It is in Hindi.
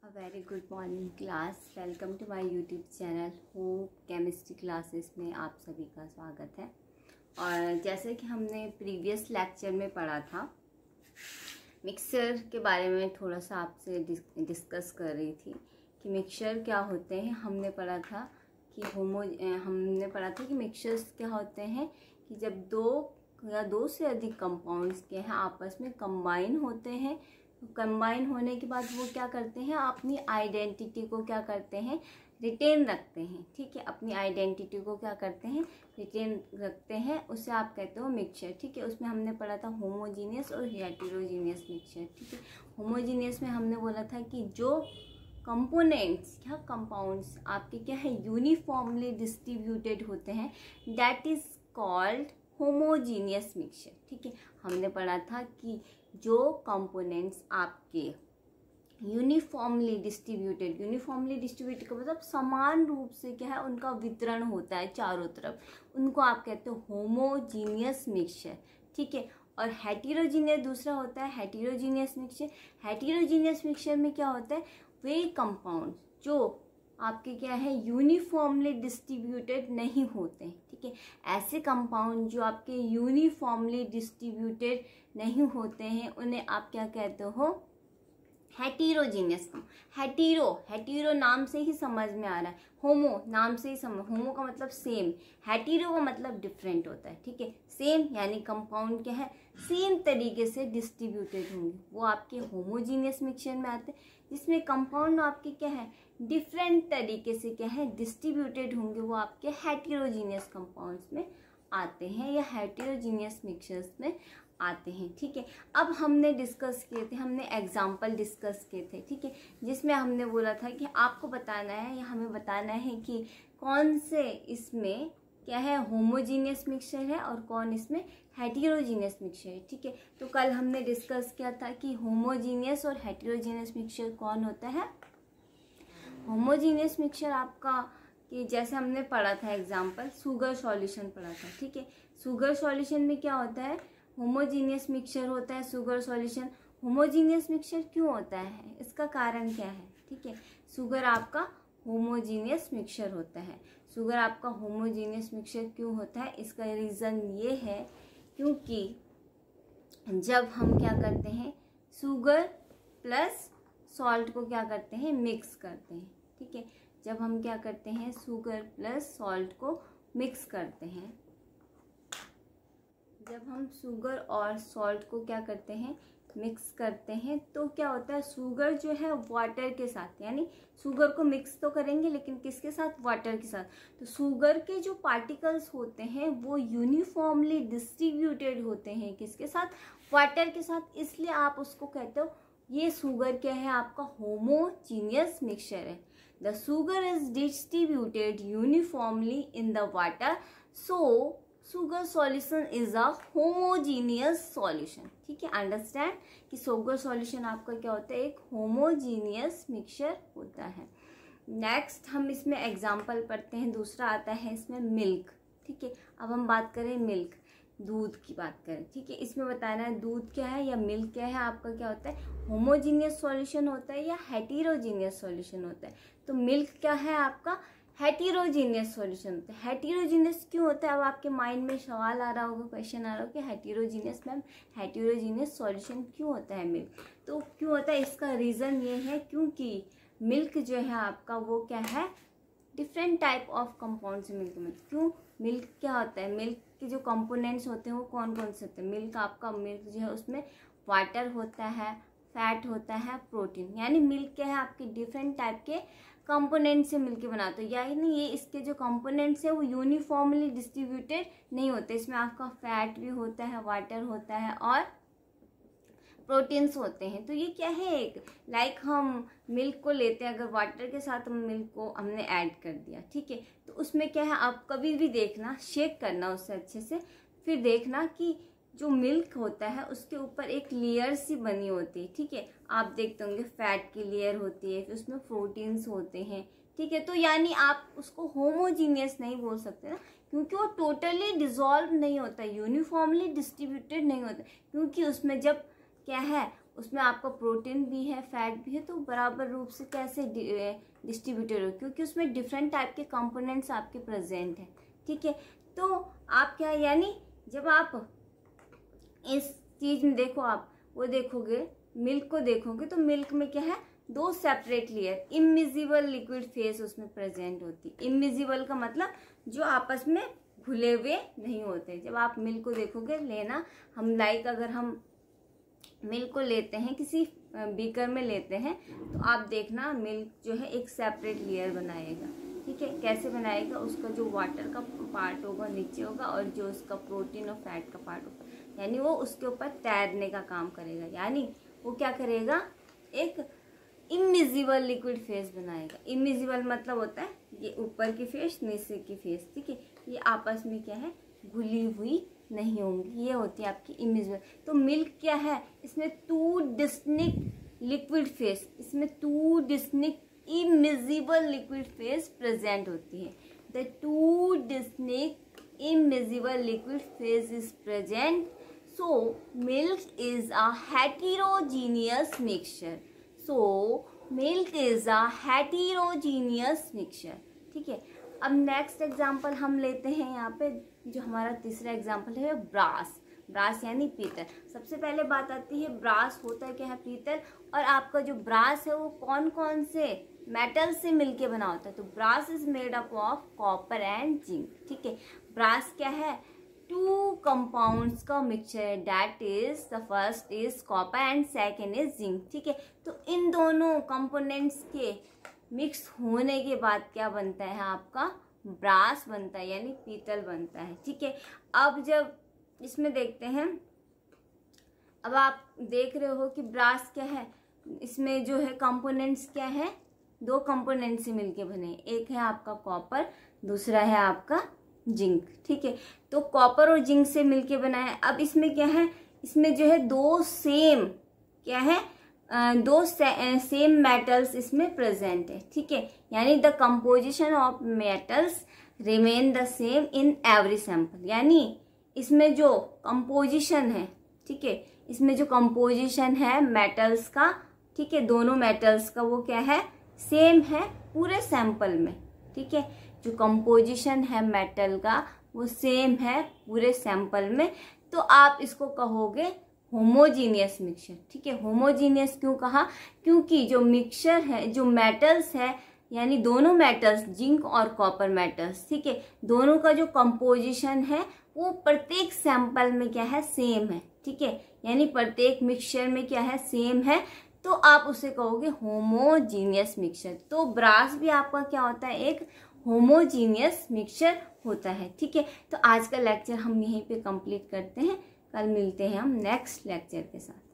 A very good morning class. Welcome to my YouTube channel. Hope chemistry classes में आप सभी का स्वागत है। और जैसे कि हमने प्रीवियस लेक्चर में पढ़ा था, मिक्सचर के बारे में थोड़ा सा आपसे डिस्कस कर रही थी कि मिक्सचर क्या होते हैं। हमने पढ़ा था कि मिक्सचर्स क्या होते हैं कि जब दो से अधिक कंपाउंड्स के हैं आपस में कंबाइन होते हैं। कंबाइन होने के बाद वो क्या करते हैं, अपनी आइडेंटिटी को क्या करते हैं, रिटेन रखते हैं। ठीक है, अपनी आइडेंटिटी को क्या करते हैं, रिटेन रखते हैं। उसे आप कहते हो मिक्सचर। ठीक है, उसमें हमने पढ़ा था होमोजीनियस और हेटेरोजीनियस मिक्सचर। ठीक है, होमोजीनियस में हमने बोला था कि जो कंपोनेंट्स या कंपाउंड्स आपके क्या है, यूनिफॉर्मली डिस्ट्रीब्यूटेड होते हैं, that is called homogeneous mixture. ठीक है, हमने पढ़ा था कि जो कंपोनेंट्स आपके यूनिफॉर्मली डिस्ट्रीब्यूटेड का मतलब समान रूप से क्या है, उनका वितरण होता है चारों तरफ, उनको आप कहते हो होमोजीनियस मिक्सचर। ठीक है, और हेटेरोजीनियस दूसरा होता है हेटेरोजीनियस मिक्सचर। हेटेरोजीनियस मिक्सचर में क्या होता है, वे कंपाउंड जो आपके क्या है, यूनिफॉर्मली डिस्ट्रीब्यूटेड नहीं होते। ठीक है, ऐसे कंपाउंड जो आपके यूनिफॉर्मली डिस्ट्रीब्यूटेड नहीं होते हैं उन्हें आप क्या कहते हो, हेटेरोजीनियस। हेटेरो नाम से ही समझ में आ रहा है, होमो नाम से ही होमो का मतलब सेम, हेटेरो का मतलब डिफरेंट होता है। ठीक है, सेम यानी कंपाउंड क्या है, सेम तरीके से डिस्ट्रीब्यूटेड होंगे, वो आपके होमोजीनियस मिक्सचर में आते हैं। जिसमें कंपाउंड आपके क्या है, डिफरेंट तरीके से क्या है, डिस्ट्रीब्यूटेड होंगे, वो आपके हेटेरोजीनियस कंपाउंड्स में आते हैं या हेटेरोजीनियस मिक्सचर्स में आते हैं। ठीक है, अब हमने डिस्कस किए थे, हमने एग्जाम्पल डिस्कस किए थे। ठीक है, जिसमें हमने बोला था कि आपको बताना है या हमें बताना है कि कौन से इसमें क्या है, होमोजीनियस मिक्सचर है और कौन इसमें हेटेरोजीनियस मिक्सचर है। ठीक है, तो कल हमने डिस्कस किया था कि होमोजीनियस और हेटेरोजीनियस मिक्सचर कौन होता है। होमोजीनियस मिक्सचर आपका कि जैसे हमने पढ़ा था एग्जाम्पल, शुगर सॉल्यूशन पढ़ा था। ठीक है, शुगर सॉल्यूशन में क्या होता है, होमोजीनियस मिक्सचर होता है शुगर सॉल्यूशन। होमोजीनियस मिक्सचर क्यों होता है, इसका कारण क्या है। ठीक है, शुगर आपका होमोजीनियस मिक्सचर होता है। शुगर आपका होमोजीनियस मिक्सचर क्यों होता है, इसका रीज़न ये है क्योंकि जब हम क्या करते हैं, शुगर प्लस सॉल्ट को क्या करते हैं, मिक्स करते हैं। ठीक है, जब हम क्या करते हैं, शुगर प्लस सॉल्ट को मिक्स करते हैं, जब हम शुगर और सॉल्ट को क्या करते हैं, मिक्स करते हैं, तो क्या होता है, शुगर जो है वाटर के साथ, यानी शुगर को मिक्स तो करेंगे लेकिन किसके साथ, वाटर के साथ। तो शुगर के जो पार्टिकल्स होते हैं वो यूनिफॉर्मली डिस्ट्रीब्यूटेड होते हैं किसके साथ, वाटर के साथ। इसलिए आप उसको कहते हो, ये शुगर क्या है, आपका होमोजीनियस मिक्सचर है। The sugar is distributed uniformly in the water, so sugar solution is a homogeneous solution. ठीक है, अंडरस्टैंड कि शुगर सॉल्यूशन आपका क्या होता है, एक होमोजीनियस मिक्सचर होता है। नेक्स्ट हम इसमें एग्जांपल पढ़ते हैं, दूसरा आता है इसमें मिल्क। ठीक है, अब हम बात करें मिल्क, दूध की बात करें। ठीक है, इसमें बताना है दूध क्या है या मिल्क क्या है, आपका क्या होता है, होमोजीनियस सॉल्यूशन होता है या हेटेरोजीनियस सॉल्यूशन होता है। तो मिल्क क्या है, आपका हेटेरोजीनियस सॉल्यूशन होता है। हेटेरोजीनियस क्यों होता है, अब आपके माइंड में सवाल आ रहा होगा, क्वेश्चन आ रहा होगा कि हेटेरोजीनियस मैम, हेटेरोजीनियस सॉल्यूशन क्यों होता है मिल्क। तो क्यों होता है, इसका रीज़न ये है क्योंकि मिल्क जो है आपका वो क्या है, डिफरेंट टाइप ऑफ कंपाउंड से मिल्क में। क्यों, मिल्क क्या होता है, मिल्क के जो कंपोनेंट्स होते हैं वो कौन कौन से होते हैं। मिल्क जो है उसमें वाटर होता है, फैट होता है, प्रोटीन, यानी मिल्क क्या है, आपके डिफरेंट टाइप के कंपोनेंट से मिलके बनाते हो, यानी ये इसके जो कंपोनेंट्स है वो यूनिफॉर्मली डिस्ट्रीब्यूटेड नहीं होते। इसमें आपका फैट भी होता है, वाटर होता है और प्रोटीन्स होते हैं। तो ये क्या है, एक लाइक हम मिल्क को लेते हैं, अगर वाटर के साथ हम मिल्क को हमने ऐड कर दिया, ठीक है, तो उसमें क्या है, आप कभी भी देखना, शेक करना उससे अच्छे से, फिर देखना कि जो मिल्क होता है उसके ऊपर एक लेयर सी बनी होती है। ठीक है, आप देखते होंगे फैट की लेयर होती है, फिर उसमें प्रोटीन्स होते हैं। ठीक है, तो यानी आप उसको होमोजीनियस नहीं बोल सकते ना, क्योंकि वो टोटली डिसॉल्व नहीं होता, यूनिफॉर्मली डिस्ट्रीब्यूटेड नहीं होता, क्योंकि उसमें जब क्या है, उसमें आपका प्रोटीन भी है, फैट भी है, तो बराबर रूप से कैसे डिस्ट्रीब्यूटेड हो, क्योंकि उसमें डिफरेंट टाइप के कंपोनेंट्स आपके प्रेजेंट हैं। ठीक है, तो आप क्या, यानी जब आप इस चीज में देखो, आप वो देखोगे, मिल्क को देखोगे, तो मिल्क में क्या है, दो separate layer, immiscible liquid phase उसमें प्रेजेंट होती है। इमिजिबल का मतलब जो आपस में घुले हुए नहीं होते। जब आप मिल्क को देखोगे लेना, हम लाइक अगर हम मिल्क को लेते हैं, किसी बीकर में लेते हैं, तो आप देखना मिल्क जो है एक सेपरेट लेयर बनाएगा। ठीक है, कैसे बनाएगा, उसका जो वाटर का पार्ट होगा नीचे होगा, और जो उसका प्रोटीन और फैट का पार्ट होगा, यानी वो उसके ऊपर तैरने का काम करेगा। यानी वो क्या करेगा, एक इमिजिबल लिक्विड फेस बनाएगा। इमिजिबल मतलब होता है ये ऊपर की फेस, नीचे की फेस। ठीक है, ये आपस में क्या है, घुली हुई नहीं होंगी, ये होती है आपकी इमिजिबल। तो मिल्क क्या है, इसमें 2 डिस्टिंक्ट लिक्विड फेस, इसमें 2 distinct immiscible liquid phase present होती है। The 2 distinct immiscible liquid phase is present, so milk is a heterogeneous mixture. So milk is a heterogeneous mixture. ठीक है, अब नेक्स्ट एग्जाम्पल हम लेते हैं यहाँ पे, जो हमारा तीसरा एग्जाम्पल है ब्रास। ब्रास यानी पीतल। सबसे पहले बात आती है ब्रास होता क्या है, पीतल। और आपका जो ब्रास है वो कौन कौन से मेटल से मिलके बना होता है, तो brass is made up of copper and zinc. ठीक है, ब्रास क्या है, 2 कंपाउंड्स का मिक्सचर है, that is the first is copper and second is zinc. ठीक है, तो इन दोनों कंपोनेंट्स के मिक्स होने के बाद क्या बनता है, आपका ब्रास बनता है, यानी पीतल बनता है। ठीक है, अब जब इसमें देखते हैं, अब आप देख रहे हो कि ब्रास क्या है, इसमें जो है कंपोनेंट्स क्या है, 2 कंपोनेंट से मिलके बने, एक है आपका कॉपर, दूसरा है आपका जिंक। ठीक है, तो कॉपर और जिंक से मिलके बना है। अब इसमें क्या है, इसमें जो है 2 सेम क्या है, 2 सेम मेटल्स इसमें प्रेजेंट है। ठीक है, यानी the composition of metals remain the same in every sample, यानी इसमें जो कंपोजिशन है, ठीक है, इसमें जो कंपोजिशन है मेटल्स का, ठीक है, दोनों मेटल्स का वो क्या है, सेम है पूरे सैंपल में। ठीक है, जो कंपोजिशन है मेटल का वो सेम है पूरे सैंपल में, तो आप इसको कहोगे होमोजीनियस मिक्सचर। ठीक है, होमोजीनियस क्यों कहा, क्योंकि जो मिक्सचर है, जो मेटल्स है, यानी दोनों मेटल्स जिंक और कॉपर मेटल्स, ठीक है, दोनों का जो कंपोजिशन है वो प्रत्येक सैंपल में क्या है, सेम है। ठीक है, यानी प्रत्येक मिक्सचर में क्या है, सेम है, तो आप उसे कहोगे होमोजीनियस मिक्सचर। तो ब्रास भी आपका क्या होता है, एक होमोजीनियस मिक्सचर होता है। ठीक है, तो आज का लेक्चर हम यहीं पे कंप्लीट करते हैं, कल मिलते हैं हम नेक्स्ट लेक्चर के साथ।